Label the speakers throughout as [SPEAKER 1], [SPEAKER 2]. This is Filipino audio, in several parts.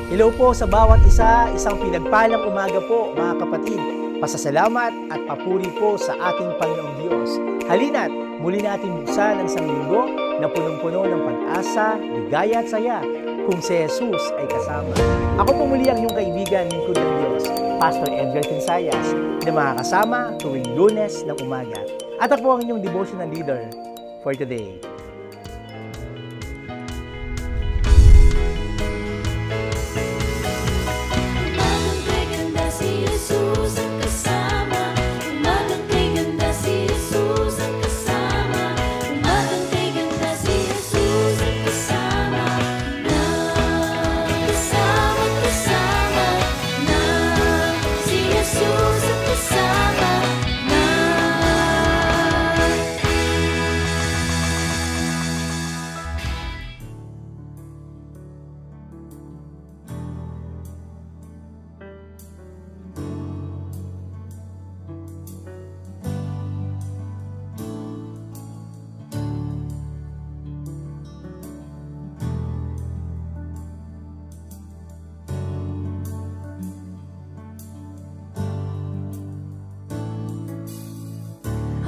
[SPEAKER 1] Hello po sa bawat isa, isang pinagpalang umaga po mga kapatid. Pasasalamat at papuri po sa ating Panginoong Diyos. Halina't muli natin buksan ang isang linggo na punong-puno ng pag-asa, ligaya at saya kung si Jesus ay kasama. Ako po muli ang iyong kaibigan, lingkod ng Diyos, Pastor Edgar Tinsayas, na makakasama tuwing Lunes ng umaga. At ako ang inyong devotional leader for today.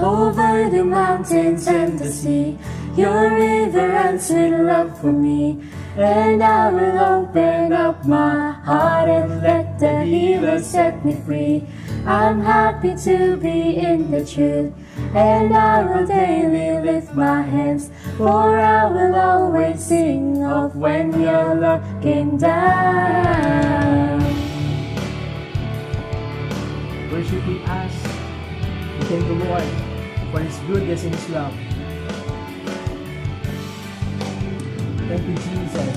[SPEAKER 2] Over the mountains and the sea, your river runs with love for me. And I will open up my heart and let the healer set me free. I'm happy to be in the truth, and I will daily lift my hands, for I will always sing of when your love came down.
[SPEAKER 1] Worshiping us, we thank the Lord for His goodness and His love. Thank you, Jesus.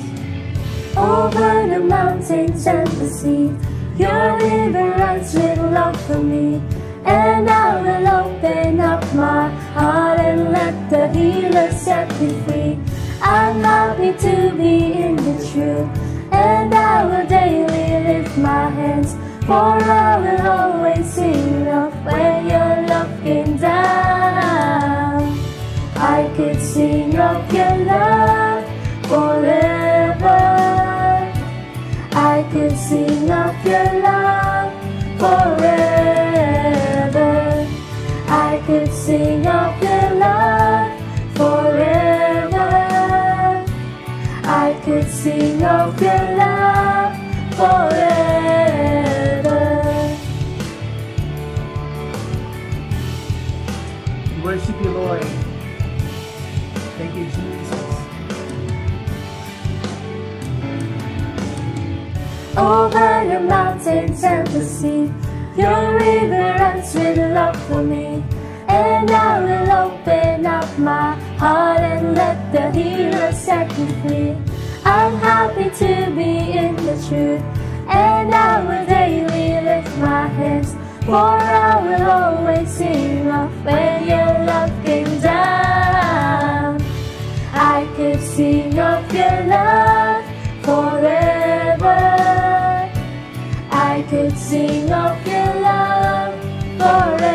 [SPEAKER 2] Over the mountains and the sea, your river runs with love for me. And I will open up my heart and let the healer set me free. I'm happy to be in the truth, and I will daily lift my hands, for I will always sing of when your love came down. I could sing of your love forever. I could sing of your love forever. I could sing of your love forever. I could sing of your love forever.
[SPEAKER 1] Worship you, Lord. Thank you, Jesus.
[SPEAKER 2] Over the mountains and the sea, your river runs with love for me. And I will open up my heart and let the healer set me free. I'm happy to be in the truth, and I will daily lift my hands, for I will always sing of when your love came down. I could sing of your love forever. I could sing of your love forever.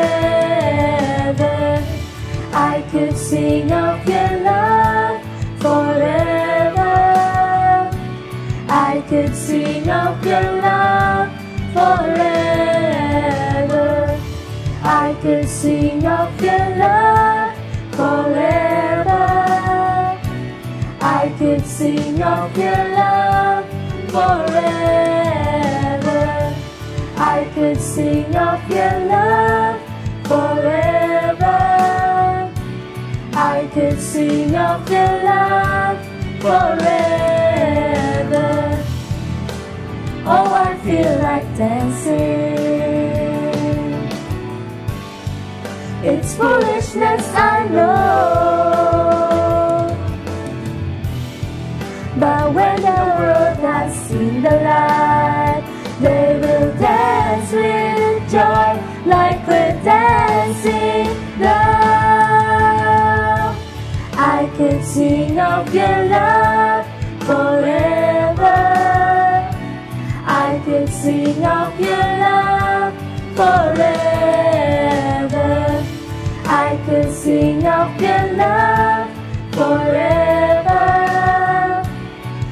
[SPEAKER 2] I could sing of your love forever. I could sing of your love forever. I could sing of your love forever. I could sing of your love forever. I could sing of your love forever. I could sing of your love forever. Oh, I feel like dancing. It's foolishness, I know, but when the world has seen the light, they will dance with joy like we're dancing now. I could sing of your love forever. I could sing of your love forever. I could sing of your love forever.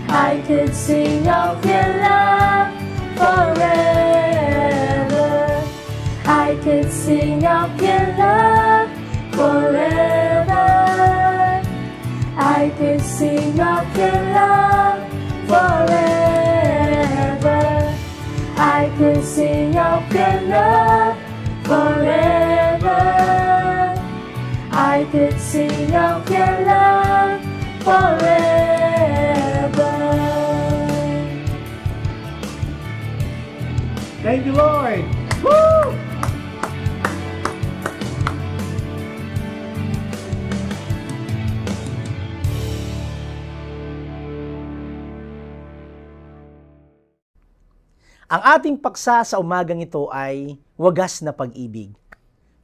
[SPEAKER 2] I could could sing of your love forever. I could sing of your love forever. I could sing of your love forever. I could sing of your love forever. I could sing of your love forever.
[SPEAKER 1] Thank you, Lord! Woo! Ang ating paksa sa umagang ito ay wagas na pag-ibig.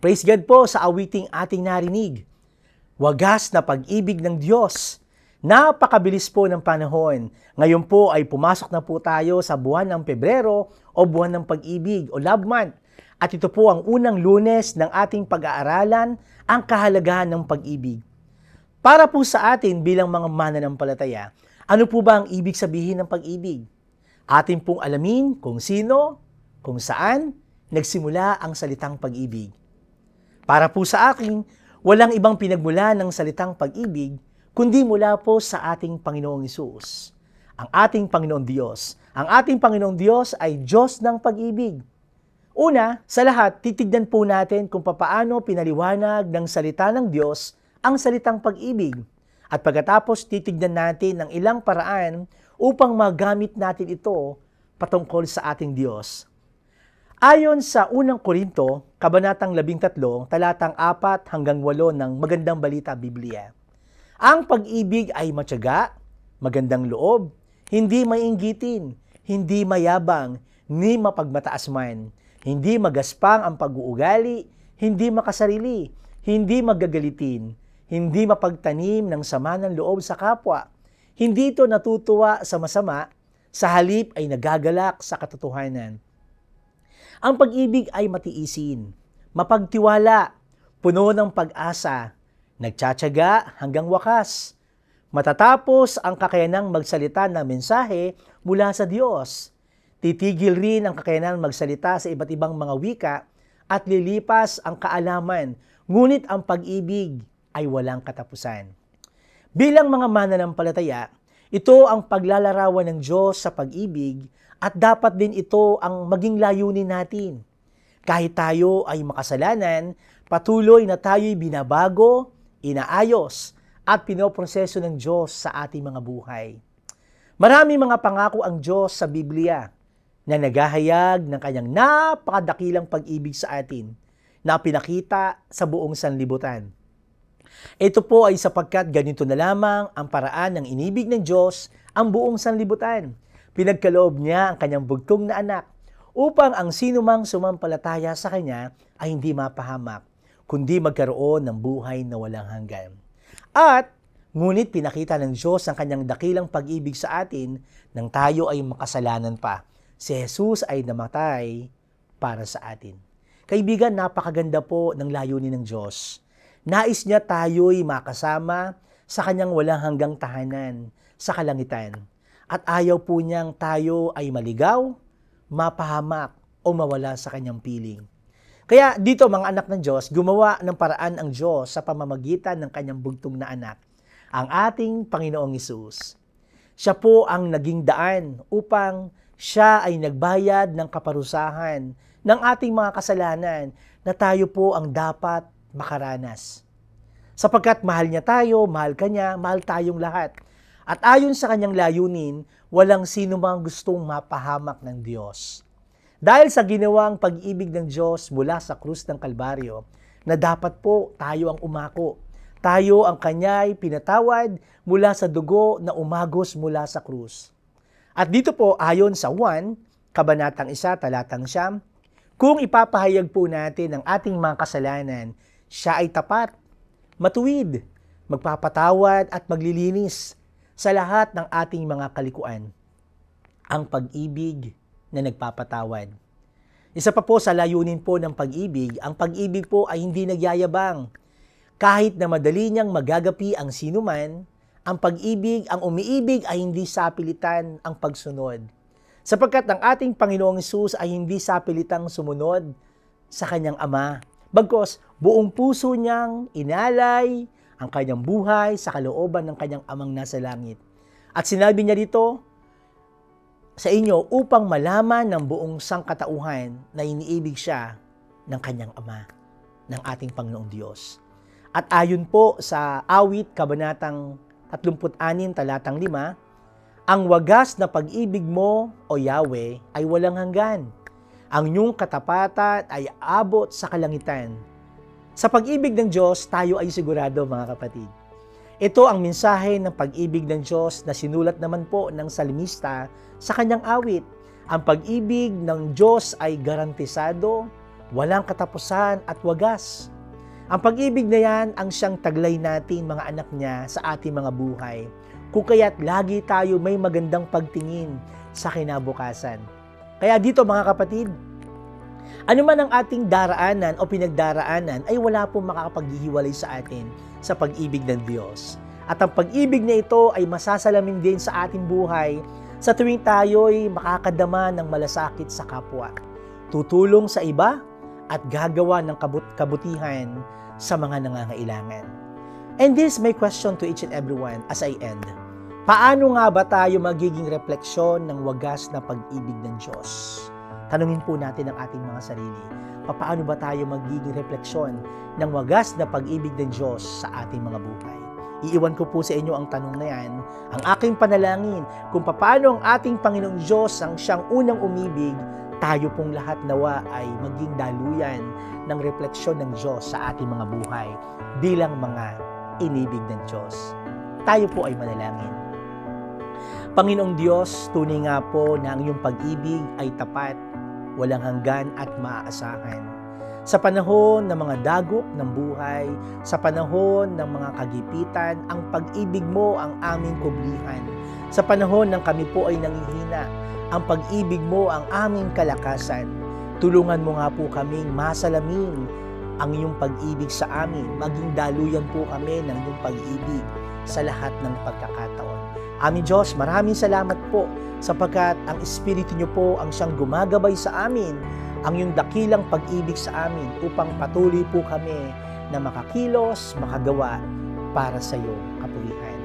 [SPEAKER 1] Praise God po sa awiting ating narinig. Wagas na pag-ibig ng Diyos. Napakabilis po ng panahon. Ngayon po ay pumasok na po tayo sa buwan ng Pebrero o buwan ng pag-ibig o love month. At ito po ang unang Lunes ng ating pag-aaralan, ang kahalagahan ng pag-ibig. Para po sa atin bilang mga mananampalataya, ano po ba ang ibig sabihin ng pag-ibig? Atin pong alamin kung sino, kung saan nagsimula ang salitang pag-ibig. Para po sa akin, walang ibang pinagmula ng salitang pag-ibig, kundi mula po sa ating Panginoong Hesus. Ang ating Panginoong Diyos. Ang ating Panginoong Diyos ay Diyos ng pag-ibig. Una, sa lahat, titignan po natin kung papaano pinaliwanag ng salita ng Diyos ang salitang pag-ibig. At pagkatapos, titignan natin ang ilang paraan upang magamit natin ito patungkol sa ating Diyos. Ayon sa unang Korinto, Kabanatang 13, talatang 4 hanggang 8 ng Magandang Balita Biblia. Ang pag-ibig ay matyaga, magandang loob, hindi mainggitin, hindi mayabang, ni mapagmataas man, hindi magaspang ang pag-uugali, hindi makasarili, hindi magagalitin, hindi mapagtanim ng sama ng loob sa kapwa, hindi ito natutuwa sa masama, sa halip ay nagagalak sa katotohanan. Ang pag-ibig ay matiisin, mapagtiwala, puno ng pag-asa, nagtsatsaga hanggang wakas. Matatapos ang kakayanang magsalita ng mensahe mula sa Diyos. Titigil rin ang kakayanang magsalita sa iba't ibang mga wika at lilipas ang kaalaman, ngunit ang pag-ibig ay walang katapusan. Bilang mga mananampalataya, ito ang paglalarawan ng Diyos sa pag-ibig at dapat din ito ang maging layunin natin. Kahit tayo ay makasalanan, patuloy na tayo'y binabago, inaayos, at pinoproseso ng Diyos sa ating mga buhay. Marami mga pangako ang Diyos sa Biblia na naghahayag ng kanyang napakadakilang pag-ibig sa atin na pinakita sa buong sanlibutan. Ito po ay sapagkat ganito na lamang ang paraan ng inibig ng Diyos ang buong sanlibutan. Pinagkaloob niya ang kanyang bugtong na anak upang ang sinumang sumampalataya sa kanya ay hindi mapahamak, kundi magkaroon ng buhay na walang hanggan. At ngunit pinakita ng Diyos ang kanyang dakilang pag-ibig sa atin nang tayo ay makasalanan pa. Si Jesus ay namatay para sa atin. Kaibigan, napakaganda po ng layunin ng Diyos. Nais niya tayo'y makasama sa kanyang walang hanggang tahanan, sa kalangitan. At ayaw po niyang tayo ay maligaw, mapahamak, o mawala sa kanyang piling. Kaya dito mga anak ng Diyos, gumawa ng paraan ang Diyos sa pamamagitan ng kanyang bugtong na anak, ang ating Panginoong Hesus. Siya po ang naging daan upang siya ay nagbayad ng kaparusahan ng ating mga kasalanan na tayo po ang dapat makaranas. Sapagkat mahal niya tayo, mahal ka niya, mahal tayong lahat. At ayon sa kanyang layunin, walang sino mang gustong mapahamak ng Diyos. Dahil sa ginawang pag-ibig ng Diyos mula sa krus ng Kalbaryo, na dapat po tayo ang umako. Tayo ang kanya'y pinatawad mula sa dugo na umagos mula sa krus. At dito po ayon sa 1, Kabanatang 1, talatang 9, kung ipapahayag po natin ang ating mga kasalanan, siya ay tapat, matuwid, magpapatawad at maglilinis sa lahat ng ating mga kalikuan. Ang pag-ibig na nagpapatawad. Isa pa po sa layunin po ng pag-ibig, ang pag-ibig po ay hindi nagyayabang. Kahit na madali niyang magagapi ang sinuman, ang pag-ibig, ang umiibig ay hindi sapilitan ang pagsunod. Sapagkat ang ating Panginoong Hesus ay hindi sapilitang sumunod sa kanyang Ama. Bagkus, buong puso niyang inalay ang kanyang buhay sa kalooban ng kanyang Amang nasa langit. At sinabi niya dito sa inyo upang malaman ng buong sangkatauhan na iniibig siya ng kanyang Ama, ng ating Panginoong Diyos. At ayon po sa Awit, Kabanatang 36, talatang 5, ang wagas na pag-ibig mo, o Yahweh, ay walang hanggan. Ang iyong katapatan ay abot sa kalangitan. Sa pag-ibig ng Diyos, tayo ay sigurado, mga kapatid. Ito ang mensahe ng pag-ibig ng Diyos na sinulat naman po ng salmista sa kanyang awit. Ang pag-ibig ng Diyos ay garantisado, walang katapusan at wagas. Ang pag-ibig na yan ang siyang taglay natin, mga anak niya, sa ating mga buhay. Kung kaya't lagi tayo may magandang pagtingin sa kinabukasan. Kaya dito, mga kapatid, ano man ang ating daraanan o pinagdaraanan ay wala pong makakapaghihiwalay sa atin sa pag-ibig ng Diyos. At ang pag-ibig na ito ay masasalamin din sa ating buhay sa tuwing tayo'y makakadama ng malasakit sa kapwa, tutulong sa iba at gagawa ng kabutihan sa mga nangangailangan. And this is my question to each and everyone as I end. Paano nga ba tayo magiging refleksyon ng wagas na pag-ibig ng Diyos? Tanungin po natin ang ating mga sarili. Paano ba tayo magiging refleksyon ng wagas na pag-ibig ng Diyos sa ating mga buhay? Iiwan ko po sa inyo ang tanong na yan, ang aking panalangin kung paano ang ating Panginoong Diyos ang siyang unang umibig, tayo pong lahat nawa ay maging daluyan ng refleksyon ng Diyos sa ating mga buhay bilang mga inibig ng Diyos. Tayo po ay manalangin. Panginoong Diyos, tunay nga po na ang iyong pag-ibig ay tapat, walang hanggan at maaasahan. Sa panahon ng mga dagok ng buhay, sa panahon ng mga kagipitan, ang pag-ibig mo ang aming kublihan. Sa panahon ng kami po ay nangihina, ang pag-ibig mo ang aming kalakasan. Tulungan mo nga po kaming masalamin ang iyong pag-ibig sa amin. Maging daluyan po kami ng iyong pag-ibig sa lahat ng pagkakataon. Aming Diyos, maraming salamat po sapagkat ang Espiritu niyo po ang siyang gumagabay sa amin, ang iyong dakilang pag-ibig sa amin upang patuloy po kami na makakilos, makagawa para sa iyong kapulihan.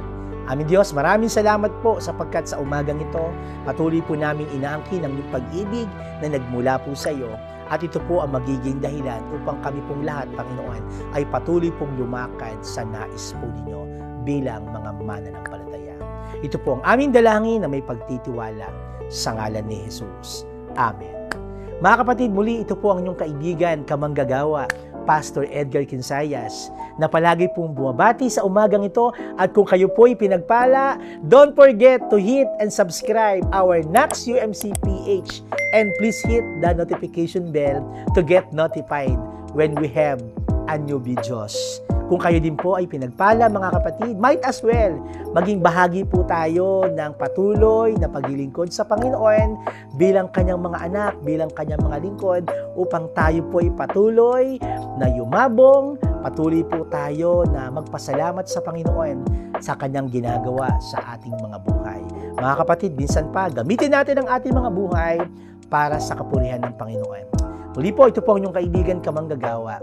[SPEAKER 1] Aming Diyos, maraming salamat po sapagkat sa umagang ito, patuloy po namin inaangkin ang iyong pag-ibig na nagmula po sa iyo. At ito po ang magiging dahilan upang kami pong lahat, Panginoon, ay patuloy pong lumakad sa nais po ninyo bilang mga mananampalataya. Ito po ang aming dalangin na may pagtitiwala sa ngalan ni Jesus. Amen. Mga kapatid, muli ito po ang inyong kaibigan, kamanggagawa, Pastor Edgar Quinsayas, na palagi pong bumabati sa umagang ito. At kung kayo po'y pinagpala, don't forget to hit and subscribe our Nax UMC PH and please hit the notification bell to get notified when we have a new videos. Kung kayo din po ay pinagpala, mga kapatid, might as well maging bahagi po tayo ng patuloy na paglilingkod sa Panginoon bilang kanyang mga anak, bilang kanyang mga lingkod, upang tayo po ay patuloy na yumabong, patuloy po tayo na magpasalamat sa Panginoon sa kanyang ginagawa sa ating mga buhay. Mga kapatid, minsan pa, gamitin natin ang ating mga buhay para sa kapurihan ng Panginoon. Muli po, ito po ang inyong kaibigan, kamanggagawa,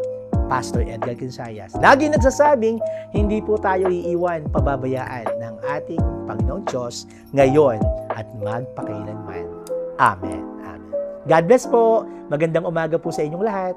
[SPEAKER 1] Pastor Edgar Quinsayas. Lagi nagsasabing, hindi po tayo iiwan, pababayaan ng ating Panginoong Diyos ngayon at magpakailanman. Amen. Amen. God bless po. Magandang umaga po sa inyong lahat.